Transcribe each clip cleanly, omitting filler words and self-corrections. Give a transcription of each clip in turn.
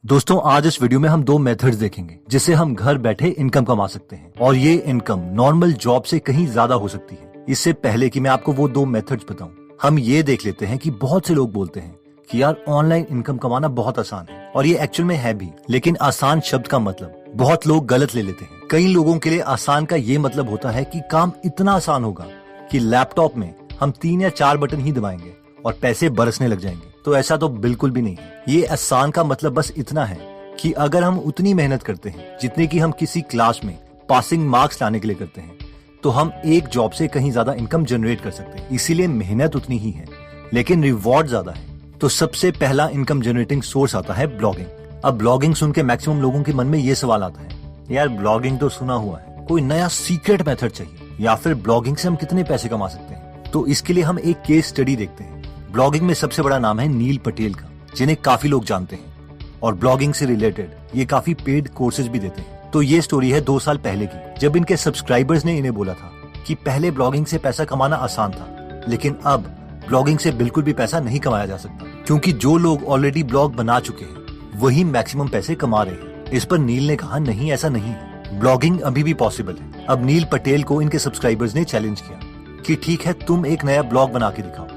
दोस्तों आज इस वीडियो में हम दो मेथड्स देखेंगे जिससे हम घर बैठे इनकम कमा सकते हैं और ये इनकम नॉर्मल जॉब से कहीं ज्यादा हो सकती है। इससे पहले कि मैं आपको वो दो मेथड्स बताऊं, हम ये देख लेते हैं कि बहुत से लोग बोलते हैं कि यार ऑनलाइन इनकम कमाना बहुत आसान है, और ये एक्चुअल में है भी, लेकिन आसान शब्द का मतलब बहुत लोग गलत ले लेते हैं। कई लोगों के लिए आसान का ये मतलब होता है कि काम इतना आसान होगा कि लैपटॉप में हम 3 या 4 बटन ही दबाएंगे और पैसे बरसने लग जाएंगे। तो ऐसा तो बिल्कुल भी नहीं है। ये आसान का मतलब बस इतना है कि अगर हम उतनी मेहनत करते हैं जितनी कि हम किसी क्लास में पासिंग मार्क्स लाने के लिए करते हैं, तो हम एक जॉब से कहीं ज्यादा इनकम जनरेट कर सकते हैं। इसीलिए मेहनत उतनी ही है लेकिन रिवॉर्ड ज्यादा है। तो सबसे पहला इनकम जनरेटिंग सोर्स आता है ब्लॉगिंग। अब ब्लॉगिंग सुन के मैक्सिमम लोगों के मन में ये सवाल आता है, यार ब्लॉगिंग तो सुना हुआ है, कोई नया सीक्रेट मेथड चाहिए, या फिर ब्लॉगिंग से हम कितने पैसे कमा सकते हैं। तो इसके लिए हम एक केस स्टडी देखते हैं। ब्लॉगिंग में सबसे बड़ा नाम है नील पटेल का, जिन्हें काफी लोग जानते हैं, और ब्लॉगिंग से रिलेटेड ये काफी पेड कोर्सेज भी देते हैं। तो ये स्टोरी है 2 साल पहले की, जब इनके सब्सक्राइबर्स ने इन्हें बोला था कि पहले ब्लॉगिंग से पैसा कमाना आसान था, लेकिन अब ब्लॉगिंग से बिल्कुल भी पैसा नहीं कमाया जा सकता, क्योंकि जो लोग ऑलरेडी ब्लॉग बना चुके हैं वही मैक्सिमम पैसे कमा रहे हैं। इस पर नील ने कहा, नहीं ऐसा नहीं है, ब्लॉगिंग अभी भी पॉसिबल है। अब नील पटेल को इनके सब्सक्राइबर्स ने चैलेंज किया कि ठीक है, तुम एक नया ब्लॉग बना के दिखाओ,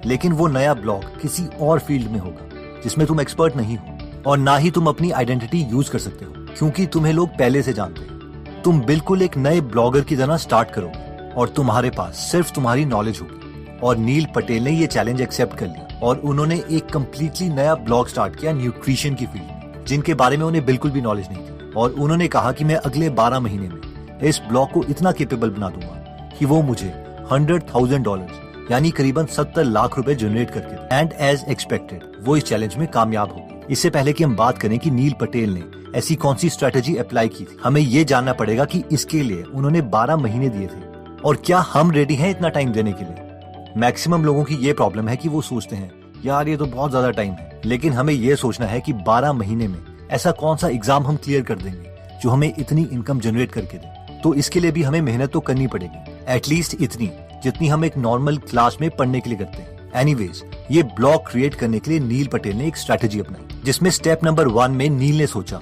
लेकिन वो नया ब्लॉग किसी और फील्ड में होगा जिसमें तुम एक्सपर्ट नहीं हो, और ना ही तुम अपनी आइडेंटिटी यूज कर सकते हो, क्योंकि तुम्हें लोग पहले से जानते हैं। तुम बिल्कुल एक नए ब्लॉगर की तरह स्टार्ट करोगे और तुम्हारे पास सिर्फ तुम्हारी नॉलेज होगी। और नील पटेल ने ये चैलेंज एक्सेप्ट कर लिया और उन्होंने एक कम्प्लीटली नया ब्लॉग स्टार्ट किया न्यूट्रिशन की फील्ड में, जिनके बारे में उन्हें बिल्कुल भी नॉलेज नहीं थी। और उन्होंने कहा कि मैं अगले 12 महीने में इस ब्लॉग को इतना केपेबल बना दूंगा कि वो मुझे $100,000 यानी करीबन 70 लाख रुपए जनरेट करके, एंड एज एक्सपेक्टेड वो इस चैलेंज में कामयाब हो गई। इससे पहले कि हम बात करें कि नील पटेल ने ऐसी कौन सी स्ट्रेटेजी अप्लाई की थी, हमें ये जानना पड़ेगा कि इसके लिए उन्होंने 12 महीने दिए थे, और क्या हम रेडी हैं इतना टाइम देने के लिए। मैक्सिमम लोगों की ये प्रॉब्लम है कि वो सोचते हैं यार ये तो बहुत ज्यादा टाइम है, लेकिन हमें ये सोचना है कि 12 महीने में ऐसा कौन सा एग्जाम हम क्लियर कर देंगे जो हमें इतनी इनकम जनरेट करके दे। तो इसके लिए भी हमें मेहनत तो करनी पड़ेगी, एटलीस्ट इतनी जितनी हम एक नॉर्मल क्लास में पढ़ने के लिए करते हैं। एनीवेज, ये ब्लॉग क्रिएट करने के लिए नील पटेल ने एक स्ट्रेटेजी अपनाई, जिसमें स्टेप नंबर 1 में नील ने सोचा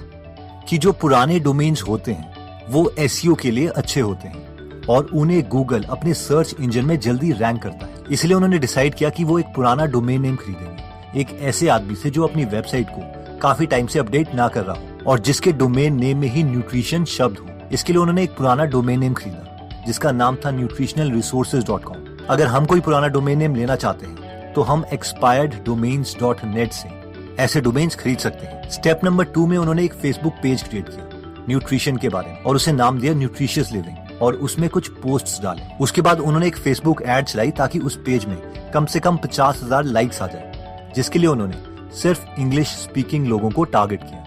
कि जो पुराने डोमेन्स होते हैं वो एसईओ के लिए अच्छे होते हैं और उन्हें गूगल अपने सर्च इंजन में जल्दी रैंक करता है। इसलिए उन्होंने डिसाइड किया कि वो एक पुराना डोमेन नेम खरीदेंगे, एक ऐसे आदमी से जो अपनी वेबसाइट को काफी टाइम से अपडेट ना कर रहा हो और जिसके डोमेन नेम में ही न्यूट्रिशन शब्द हो। इसके लिए उन्होंने एक पुराना डोमेन नेम खरीदा जिसका नाम था nutritionalresources.com। अगर हम कोई पुराना डोमेन नेम लेना चाहते हैं तो हम expireddomains.net से ऐसे डोमेन्स खरीद सकते हैं। स्टेप नंबर 2 में उन्होंने एक फेसबुक पेज क्रिएट किया न्यूट्रिशन के बारे में और उसे नाम दिया न्यूट्रिशियस लिविंग, और उसमें कुछ पोस्ट्स डाले। उसके बाद उन्होंने एक फेसबुक एड चलाई ताकि उस पेज में कम से कम 50,000 लाइक्स आ जाए, जिसके लिए उन्होंने सिर्फ इंग्लिश स्पीकिंग लोगों को टारगेट किया।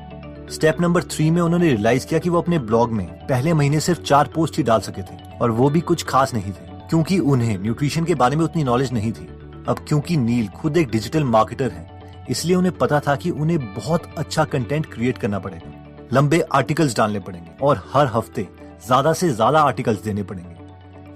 स्टेप नंबर 3 में उन्होंने रियलाइज किया कि वो अपने ब्लॉग में पहले महीने सिर्फ 4 पोस्ट ही डाल सके थे, और वो भी कुछ खास नहीं थे, क्योंकि उन्हें न्यूट्रिशन के बारे में उतनी नॉलेज नहीं थी। अब क्योंकि नील खुद एक डिजिटल मार्केटर है, इसलिए उन्हें पता था कि उन्हें बहुत अच्छा कंटेंट क्रिएट करना पड़ेगा, लंबे आर्टिकल्स डालने पड़ेंगे और हर हफ्ते ज्यादा से ज्यादा आर्टिकल्स देने पड़ेंगे,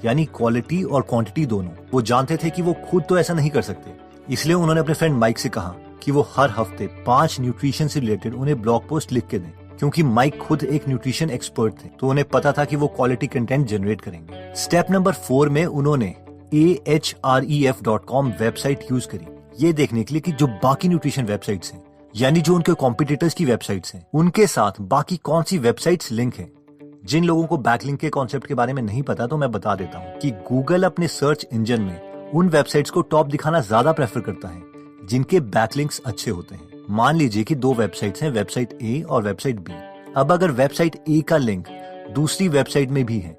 यानी क्वालिटी और क्वांटिटी दोनों। वो जानते थे कि वो खुद तो ऐसा नहीं कर सकते, इसलिए उन्होंने अपने फ्रेंड माइक से कहा कि वो हर हफ्ते 5 न्यूट्रिशन से रिलेटेड उन्हें ब्लॉग पोस्ट लिख के दें। क्योंकि माइक खुद एक न्यूट्रिशन एक्सपर्ट थे, तो उन्हें पता था कि वो क्वालिटी कंटेंट जनरेट करेंगे। स्टेप नंबर 4 में उन्होंने ahref.com वेबसाइट यूज करी, ये देखने के लिए कि जो बाकी न्यूट्रिशन वेबसाइट्स हैं, यानी जो उनके कॉम्पिटिटर्स की वेबसाइट्स हैं, उनके साथ बाकी कौन सी वेबसाइट्स लिंक है। जिन लोगों को बैकलिंक के कॉन्सेप्ट के बारे में नहीं पता तो मैं बता देता हूँ कि गूगल अपने सर्च इंजन में उन वेबसाइट्स को टॉप दिखाना ज्यादा प्रेफर करता है जिनके बैकलिंक्स अच्छे होते हैं। मान लीजिए कि 2 वेबसाइट्स हैं, वेबसाइट ए और वेबसाइट बी। अब अगर वेबसाइट ए का लिंक दूसरी वेबसाइट में भी है,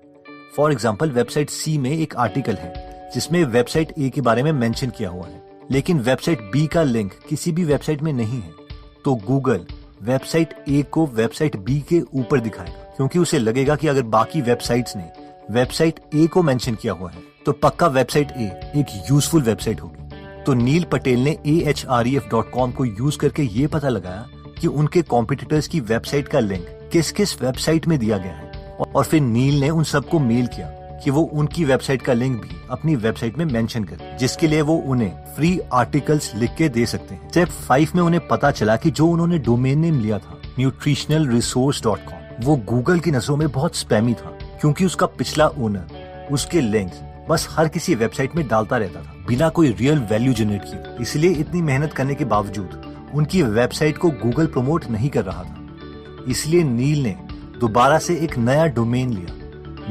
फॉर एग्जांपल वेबसाइट सी में एक आर्टिकल है जिसमें वेबसाइट ए के बारे में मेंशन किया हुआ है, लेकिन वेबसाइट बी का लिंक किसी भी वेबसाइट में नहीं है, तो गूगल वेबसाइट ए को वेबसाइट बी के ऊपर दिखाएगा, क्योंकि उसे लगेगा कि अगर बाकी वेबसाइट्स ने वेबसाइट ए को मेंशन किया हुआ है तो पक्का वेबसाइट ए एक यूजफुल वेबसाइट होगी। तो नील पटेल ने ahref.com को यूज करके ये पता लगाया कि उनके कॉम्पिटिटर्स की वेबसाइट का लिंक किस किस वेबसाइट में दिया गया है, और फिर नील ने उन सबको मेल किया कि वो उनकी वेबसाइट का लिंक भी अपनी वेबसाइट में मेंशन करें, जिसके लिए वो उन्हें फ्री आर्टिकल्स लिख के दे सकते हैं। स्टेप 5 में उन्हें पता चला कि जो उन्होंने डोमेन नेम लिया था nutritionalresource.com वो गूगल की नजरों में बहुत स्पैमी था, क्योंकि उसका पिछला ओनर उसके लिंक्स बस हर किसी वेबसाइट में डालता रहता था बिना कोई रियल वैल्यू जनरेट किए। इसलिए इतनी मेहनत करने के बावजूद उनकी वेबसाइट को गूगल प्रमोट नहीं कर रहा था। इसलिए नील ने दोबारा से एक नया डोमेन लिया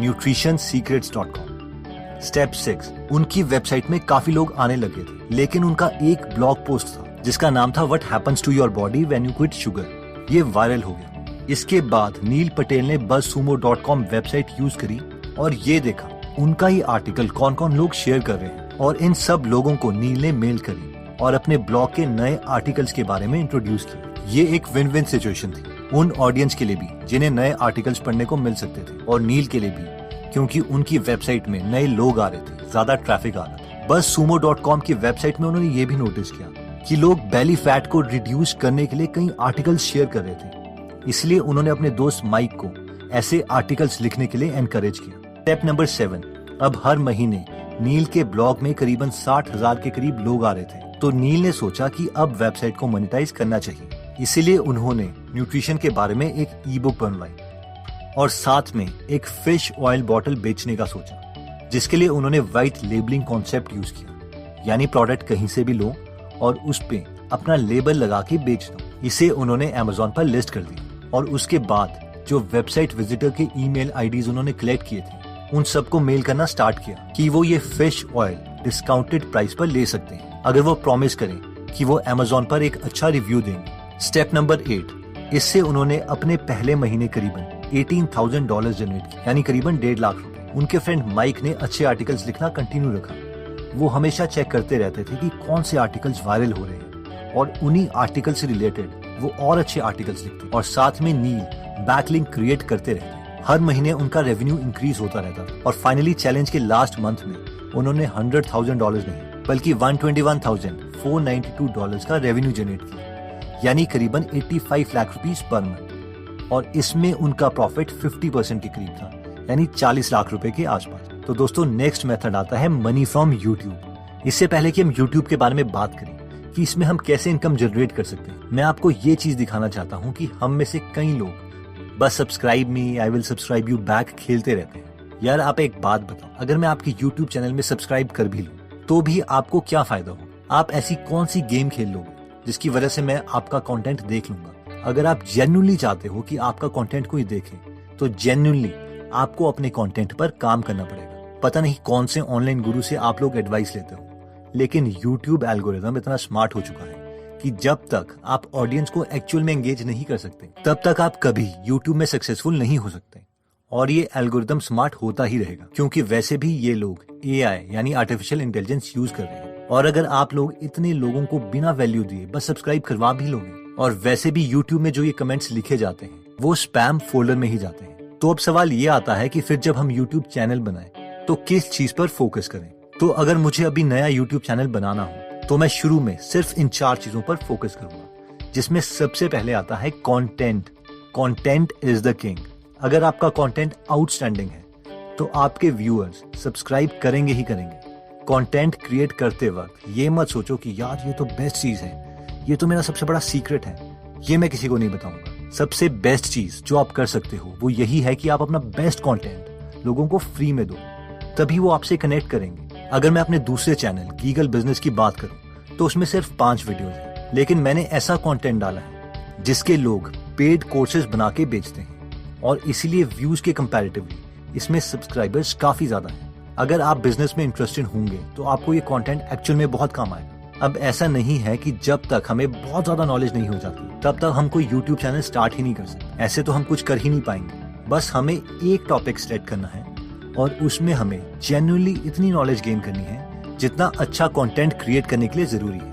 nutritionsecrets.com। स्टेप 6 उनकी वेबसाइट में काफी लोग आने लगे थे, लेकिन उनका एक ब्लॉग पोस्ट था जिसका नाम था What happens to your body when you quit sugar। ये वायरल हो गया। इसके बाद नील पटेल ने buzzsumo.com वेबसाइट यूज करी और ये देखा उनका ही आर्टिकल कौन कौन लोग शेयर कर रहे हैं, और इन सब लोगों को नील ने मेल करी और अपने ब्लॉग के नए आर्टिकल्स के बारे में इंट्रोड्यूस किया। ये एक विन विन सिचुएशन थी उन ऑडियंस के लिए भी जिन्हें नए आर्टिकल्स पढ़ने को मिल सकते थे, और नील के लिए भी क्योंकि उनकी वेबसाइट में नए लोग आ रहे थे, ज्यादा ट्रैफिक आ रहा था। buzzsumo.com की वेबसाइट में उन्होंने ये भी नोटिस किया कि लोग बेली फैट को रिड्यूस करने के लिए कई आर्टिकल्स शेयर कर रहे थे। इसलिए उन्होंने अपने दोस्त माइक को ऐसे आर्टिकल्स लिखने के लिए एनकरेज किया। स्टेप नंबर 7 अब हर महीने नील के ब्लॉग में करीबन 60,000 के करीब लोग आ रहे थे, तो नील ने सोचा कि अब वेबसाइट को मोनेटाइज करना चाहिए। इसीलिए उन्होंने न्यूट्रिशन के बारे में एक ई बुक बनवाई और साथ में एक फिश ऑयल बॉटल बेचने का सोचा, जिसके लिए उन्होंने व्हाइट लेबलिंग कॉन्सेप्ट यूज किया, यानी प्रोडक्ट कहीं से भी लो और उस पे अपना लेबल लगा के बेच दो। इसे उन्होंने अमेज़न पर लिस्ट कर दिया और उसके बाद जो वेबसाइट विजिटर के ईमेल आईडीज उन्होंने कलेक्ट किए थे उन सबको मेल करना स्टार्ट किया कि वो ये फिश ऑयल डिस्काउंटेड प्राइस पर ले सकते हैं अगर वो प्रॉमिस करें कि वो अमेज़न पर एक अच्छा रिव्यू देंगे। स्टेप नंबर 8 इससे उन्होंने अपने पहले महीने करीबन $18,000 जनरेट किया, यानी करीबन 1.5 लाख रुपए। उनके फ्रेंड माइक ने अच्छे आर्टिकल्स लिखना कंटिन्यू रखा। वो हमेशा चेक करते रहते थे कि कौन से आर्टिकल्स वायरल हो रहे हैं और उन्हीं आर्टिकल से रिलेटेड वो और अच्छे आर्टिकल्स लिखते और साथ में नील बैकलिंक क्रिएट करते रहते। हर महीने उनका रेवेन्यू इंक्रीज होता रहता था और फाइनली चैलेंज के लास्ट मंथ में उन्होंने $100,000 नहीं बल्कि $121,492 का रेवेन्यू जनरेट किया, यानी करीबन 85 लाख रुपीस पर मंथ, और इसमें उनका प्रॉफिट 50% के करीब था, यानी 40 लाख रुपए के आसपास। तो दोस्तों नेक्स्ट मेथड आता है मनी फ्रॉम यूट्यूब। इससे पहले कि हम यूट्यूब के बारे में बात करें कि इसमें हम कैसे इनकम जनरेट कर सकते हैं, मैं आपको ये चीज दिखाना चाहता हूँ कि हम में से कई लोग बस subscribe me I will subscribe you back खेलते रहते हैं। यार आप एक बात बताओ, अगर मैं आपके यूट्यूब चैनल में सब्सक्राइब कर भी लूं तो भी आपको क्या फायदा होगा? आप ऐसी कौन सी गेम खेल लोगे जिसकी वजह से मैं आपका कंटेंट देख लूंगा? अगर आप जेन्युइनली चाहते हो कि आपका कंटेंट कोई देखे तो जेन्युइनली आपको अपने कंटेंट पर काम करना पड़ेगा। पता नहीं कौन से ऑनलाइन गुरु से आप लोग एडवाइस लेते हो, लेकिन यूट्यूब एल्गोरिथम इतना स्मार्ट हो चुका है कि जब तक आप ऑडियंस को एक्चुअल में एंगेज नहीं कर सकते तब तक आप कभी यूट्यूब में सक्सेसफुल नहीं हो सकते। और ये एल्गोरिथम स्मार्ट होता ही रहेगा क्योंकि वैसे भी ये लोग एआई यानी आर्टिफिशियल इंटेलिजेंस यूज कर रहे हैं। और अगर आप लोग इतने लोगों को बिना वैल्यू दिए बस सब्सक्राइब करवा भी लोगे, और वैसे भी यूट्यूब में जो ये कमेंट्स लिखे जाते हैं वो स्पैम फोल्डर में ही जाते हैं। तो अब सवाल ये आता है कि फिर जब हम यूट्यूब चैनल बनाएं तो किस चीज पर फोकस करें? तो अगर मुझे अभी नया यूट्यूब चैनल बनाना हो तो मैं शुरू में सिर्फ इन 4 चीजों पर फोकस करूंगा, जिसमें सबसे पहले आता है content. Content is the king. अगर आपका कंटेंट आउटस्टैंडिंग है तो आपके व्यूअर्स सब्सक्राइब करेंगे ही करेंगे। कंटेंट क्रिएट करते वक्त ये मत सोचो कि यार ये तो बेस्ट चीज है, ये तो मेरा सबसे बड़ा सीक्रेट है, ये मैं किसी को नहीं बताऊंगा। सबसे बेस्ट चीज जो आप कर सकते हो वो यही है कि आप अपना बेस्ट कंटेंट लोगों को फ्री में दो, तभी वो आपसे कनेक्ट करेंगे। अगर मैं अपने दूसरे चैनल गीगल बिजनेस की बात करूं तो उसमें सिर्फ 5 वीडियोस हैं, लेकिन मैंने ऐसा कंटेंट डाला है जिसके लोग पेड कोर्सेज बना के बेचते हैं और इसीलिए व्यूज के कंपैरेटिवली इसमें सब्सक्राइबर्स काफी ज्यादा हैं। अगर आप बिजनेस में इंटरेस्टेड होंगे तो आपको ये कंटेंट एक्चुअल में बहुत काम आएगा। अब ऐसा नहीं है कि जब तक हमें बहुत ज्यादा नॉलेज नहीं हो जाती तब तक हम कोई यूट्यूब चैनल स्टार्ट ही नहीं कर सकते। ऐसे तो हम कुछ कर ही नहीं पाएंगे। बस हमें एक टॉपिक सेलेक्ट करना है और उसमें हमें जेन्युइनली इतनी नॉलेज गेन करनी है जितना अच्छा कंटेंट क्रिएट करने के लिए जरूरी है।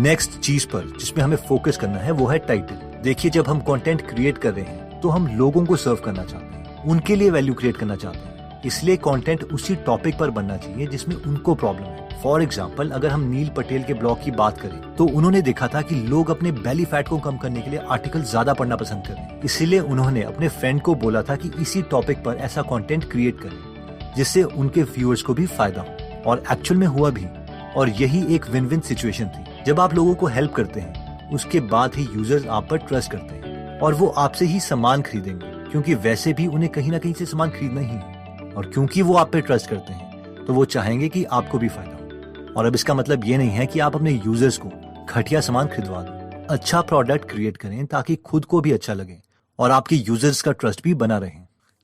नेक्स्ट चीज पर जिसमें हमें फोकस करना है वो है टाइटल। देखिए जब हम कंटेंट क्रिएट कर रहे हैं तो हम लोगों को सर्व करना चाहते हैं, उनके लिए वैल्यू क्रिएट करना चाहते हैं, इसलिए कंटेंट उसी टॉपिक पर बनना चाहिए जिसमें उनको प्रॉब्लम है। फॉर एग्जाम्पल अगर हम नील पटेल के ब्लॉग की बात करें तो उन्होंने देखा था कि लोग अपने बेली फैट को कम करने के लिए आर्टिकल ज्यादा पढ़ना पसंद कर रहे हैं, इसीलिए उन्होंने अपने फ्रेंड को बोला था कि इसी टॉपिक पर ऐसा कंटेंट क्रिएट करें। जिससे उनके व्यूअर्स को भी फायदा हो, और एक्चुअल में हुआ भी। और यही एक विन विन सिचुएशन थी। जब आप लोगों को हेल्प करते हैं, उसके बाद ही यूजर्स आप पर ट्रस्ट करते हैं और वो आपसे ही सामान खरीदेंगे, क्योंकि वैसे भी उन्हें कहीं ना कहीं से सामान खरीदना ही है। और क्योंकि वो आप पे ट्रस्ट करते हैं, तो वो चाहेंगे कि आपको भी फायदा हो। और अब इसका मतलब ये नहीं है कि आप अपने यूजर्स को घटिया सामान खरीदवा दो। अच्छा प्रोडक्ट क्रिएट करें ताकि खुद को भी अच्छा लगे और आपके यूजर्स का ट्रस्ट भी बना रहे।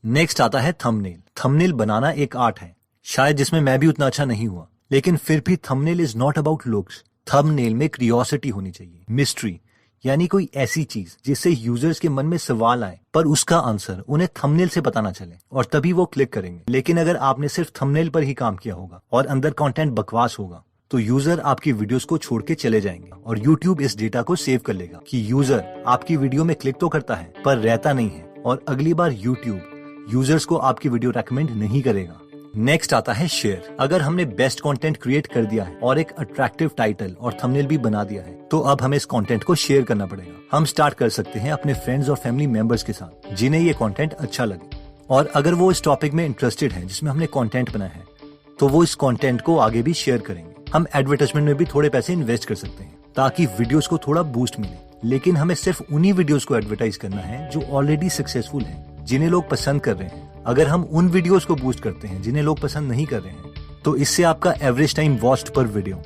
नेक्स्ट आता है थंबनेल। थंबनेल बनाना एक आर्ट है, शायद जिसमें मैं भी उतना अच्छा नहीं हुआ, लेकिन फिर भी thumbnail is not about looks. Thumbnail में क्यूरियोसिटी होनी चाहिए, मिस्ट्री, यानी कोई ऐसी चीज जिससे यूजर्स के मन में सवाल आए पर उसका आंसर उन्हें थंबनेल से पता ना चले, और तभी वो क्लिक करेंगे। लेकिन अगर आपने सिर्फ थंबनेल पर ही काम किया होगा और अंदर कंटेंट बकवास होगा, तो यूजर आपकी वीडियोस को छोड़ के चले जाएंगे और यूट्यूब इस डेटा को सेव कर लेगा कि यूजर आपकी वीडियो में क्लिक तो करता है पर रहता नहीं है, और अगली बार यूट्यूब यूजर्स को आपकी वीडियो रेकमेंड नहीं करेगा। नेक्स्ट आता है शेयर। अगर हमने बेस्ट कंटेंट क्रिएट कर दिया है और एक अट्रैक्टिव टाइटल और थंबनेल भी बना दिया है, तो अब हमें इस कंटेंट को शेयर करना पड़ेगा। हम स्टार्ट कर सकते हैं अपने फ्रेंड्स और फैमिली मेंबर्स के साथ जिन्हें ये कंटेंट अच्छा लगे, और अगर वो इस टॉपिक में इंटरेस्टेड है जिसमें हमने कंटेंट बनाया है, तो वो इस कंटेंट को आगे भी शेयर करेंगे। हम एडवर्टाइजमेंट में भी थोड़े पैसे इन्वेस्ट कर सकते हैं ताकि वीडियोस को थोड़ा बूस्ट मिले, लेकिन हमें सिर्फ उन्हीं वीडियोस को एडवर्टाइज करना है जो ऑलरेडी सक्सेसफुल हैं, जिन्हें लोग पसंद कर रहे हैं। अगर हम उन वीडियोस को बूस्ट करते हैं जिन्हें लोग पसंद नहीं कर रहे हैं, तो इससे आपका एवरेज टाइम वॉच्ड पर वीडियो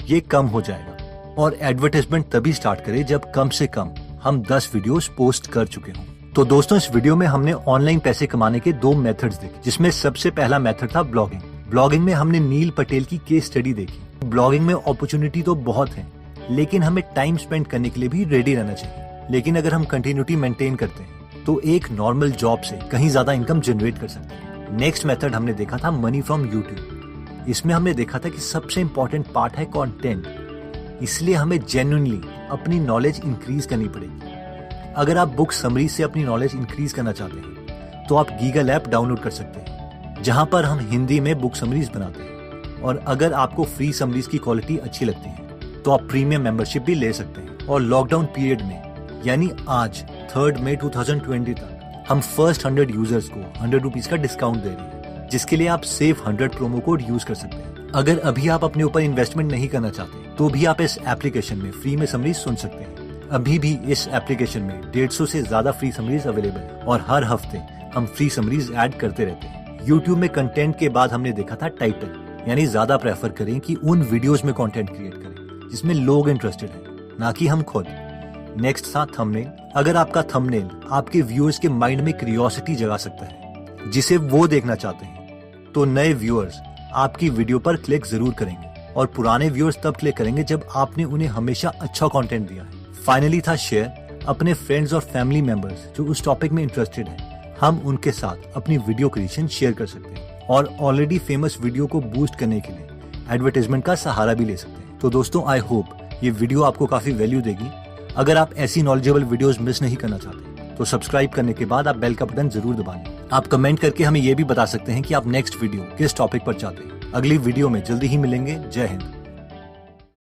ये कम हो जाएगा। और एडवर्टाइजमेंट तभी स्टार्ट करें जब कम से कम हम 10 वीडियोस पोस्ट कर चुके हों। तो दोस्तों, इस वीडियो में हमने ऑनलाइन पैसे कमाने के 2 मेथड्स देखे, जिसमें सबसे पहला मेथड था ब्लॉगिंग। ब्लॉगिंग में हमने नील पटेल की केस स्टडी देखी। ब्लॉगिंग में अपॉर्चुनिटी तो बहुत है, लेकिन हमें टाइम स्पेंड करने के लिए भी रेडी रहना चाहिए। लेकिन अगर हम कंटिन्यूटी मेंटेन करते हैं, तो एक नॉर्मल जॉब से कहीं ज्यादा इनकम जनरेट कर सकते हैं। नेक्स्ट मेथड हमने देखा था मनी फ्रॉम यूट्यूब। इसमें हमने देखा था कि सबसे इंपॉर्टेंट पार्ट है कंटेंट, इसलिए हमें जेन्युइनली अपनी नॉलेज इंक्रीज करनी पड़ेगी। अगर आप बुक समरी से अपनी नॉलेज इंक्रीज करना चाहते हैं, तो आप गीगल ऐप डाउनलोड कर सकते हैं, जहां पर हम हिंदी में बुक समरीज बनाते हैं। और अगर आपको फ्री समरीज की क्वालिटी अच्छी लगती है, तो आप प्रीमियम मेंबरशिप भी ले सकते हैं। और लॉकडाउन पीरियड में, यानी आज 3 मई 2020 तक, हम फर्स्ट 100 यूजर्स को 100 रुपीज का डिस्काउंट दे रहे हैं, जिसके लिए आप सेव 100 प्रोमो कोड यूज कर सकते हैं। अगर अभी आप अपने ऊपर इन्वेस्टमेंट नहीं करना चाहते, तो भी आप इस एप्लीकेशन में फ्री में समरीज सुन सकते हैं। अभी भी इस एप्लीकेशन में 150 से ज्यादा फ्री समरीज अवेलेबल है, और हर हफ्ते हम फ्री समरीज ऐड करते रहते हैं। यूट्यूब में कंटेंट के बाद हमने देखा था टाइटल, यानी ज्यादा प्रेफर करें कि उन वीडियोस में कंटेंट क्रिएट करें जिसमें लोग इंटरेस्टेड हैं, ना कि हम खुद। नेक्स्ट था थंबनेल। अगर आपका थंबनेल आपके व्यूअर्स के माइंड में क्यूरियोसिटी जगा सकता है जिसे वो देखना चाहते हैं, तो नए व्यूअर्स आपकी वीडियो पर क्लिक जरूर करेंगे, और पुराने व्यूअर्स तब क्लिक करेंगे जब आपने उन्हें हमेशा अच्छा कंटेंट दिया है। फाइनली था शेयर। अपने फ्रेंड्स और फैमिली मेंबर्स जो उस टॉपिक में इंटरेस्टेड हैं, हम उनके साथ अपनी वीडियो क्रिएशन शेयर कर सकते हैं, और ऑलरेडी फेमस वीडियो को बूस्ट करने के लिए एडवर्टाइजमेंट का सहारा भी ले सकते हैं। तो दोस्तों, आई होप ये वीडियो आपको काफी वैल्यू देगी। अगर आप ऐसी नॉलेजेबल वीडियोस मिस नहीं करना चाहते, तो सब्सक्राइब करने के बाद आप बेल का बटन जरूर दबा लें। आप कमेंट करके हमें ये भी बता सकते हैं कि आप नेक्स्ट वीडियो किस टॉपिक पर चाहते हैं। अगली वीडियो में जल्दी ही मिलेंगे। जय हिंद।